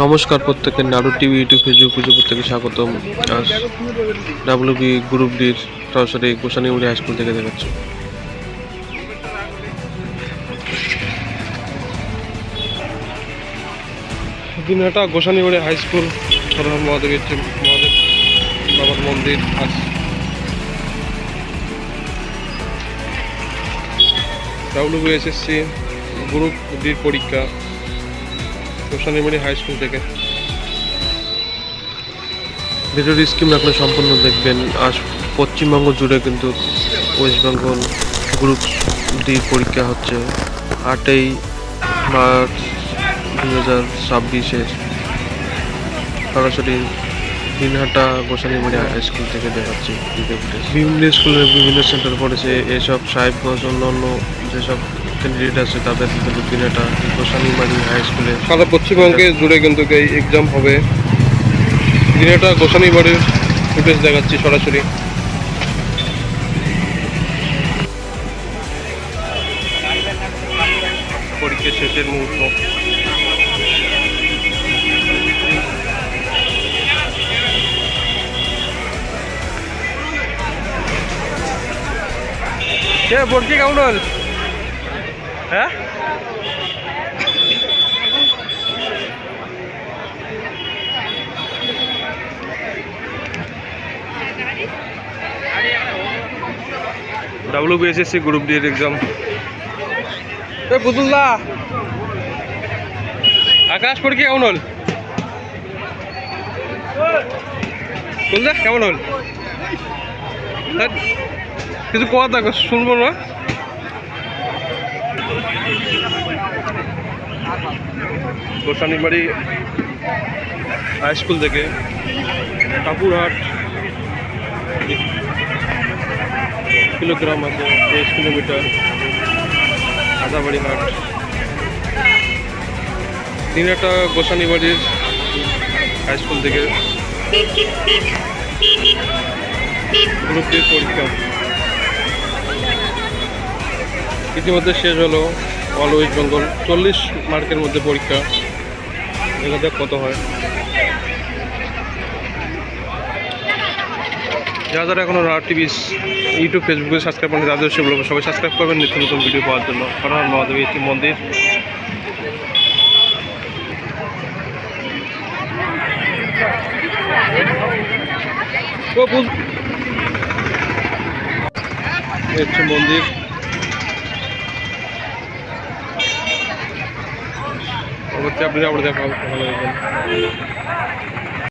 নমস্কার প্রত্যেকে, নাড়ু টিভি ইউটিউব ফেসবুক পেজে প্রত্যেকে স্বাগতম। আজ ডাব্লিউবি গ্রুপ ডির সরাসরি গোসানিমুড়ি হাই স্কুল থেকে দেখাচ্ছি। দিনহাটা গোসানিমুড়ি হাই স্কুল, হরহর মহাদেবের মহাদেব বাবার মন্দির। আজ ডাব্লিউবিএসএসসি গ্রুপ ডির পরীক্ষা গোসানিমুড়ি হাই স্কুল থেকে। ভিডিওটি স্কিপ রাখলে সম্পূর্ণ দেখবেন। আজ পশ্চিমবঙ্গ জুড়ে কিন্তু ওয়েস্ট বেঙ্গল গ্রুপ ডির পরীক্ষা হচ্ছে 8ই মার্চ 2026 সরাসরি দিনহাটা গোসানিমুড়ি হাই স্কুল থেকে দেখাচ্ছি। বিভিন্ন স্কুলের বিভিন্ন সেন্টার পড়েছে। এসব সাহেবগঞ্জ অন্যান্য যেসব ক্যান্ডিডেট আছে তাদের কিন্তু দিনহাটা গোসানিমুড়ি হাই স্কুলে সারা পশ্চিমবঙ্গে জুড়ে কিন্তু এই এক্সাম হবে। দিনহাটা গোসানিমুড়ির ফুটেজ দেখাচ্ছি সরাসরি। পরীক্ষা শেষের মুহূর্ত। পরীক্ষা কেমন হল? হ্যাঁ, ডাব্লিউবিএসএসসি গ্রুপ ডি এর এক্সাম। পুতুলদা, আকাশ পরীক্ষা কেমন হল? পুতুলদা কেমন হল? কিছু কথা শুনবো না। গোসানিমুড়ি হাই স্কুল থেকে কাপুরহাট কিলোগ্রাম আছে, 23 কিলোমিটার। আদাবাড়ি হাট দিনহাটা গোসানিমুড়ির হাই স্কুল থেকে গ্রুপ ডির পরীক্ষা ইতিমধ্যে শেষ হলো। অল ওয়েস্ট বেঙ্গল 40 মার্কের মধ্যে পরীক্ষা। দেখা যাক কত হয়। যারা এখনো নাড়ু টিভি ইউটিউব ফেসবুকে সাবস্ক্রাইব করেন তাদের সে বলবো সবাই সাবস্ক্রাইব করবেন নিত্য নতুন ভিডিও পাওয়ার জন্য। হরহর মহাদেব একটি মন্দির। হচ্ছে মন্দির। পরবর্তী আপনি আবার দেখা ভালো লাগবেন।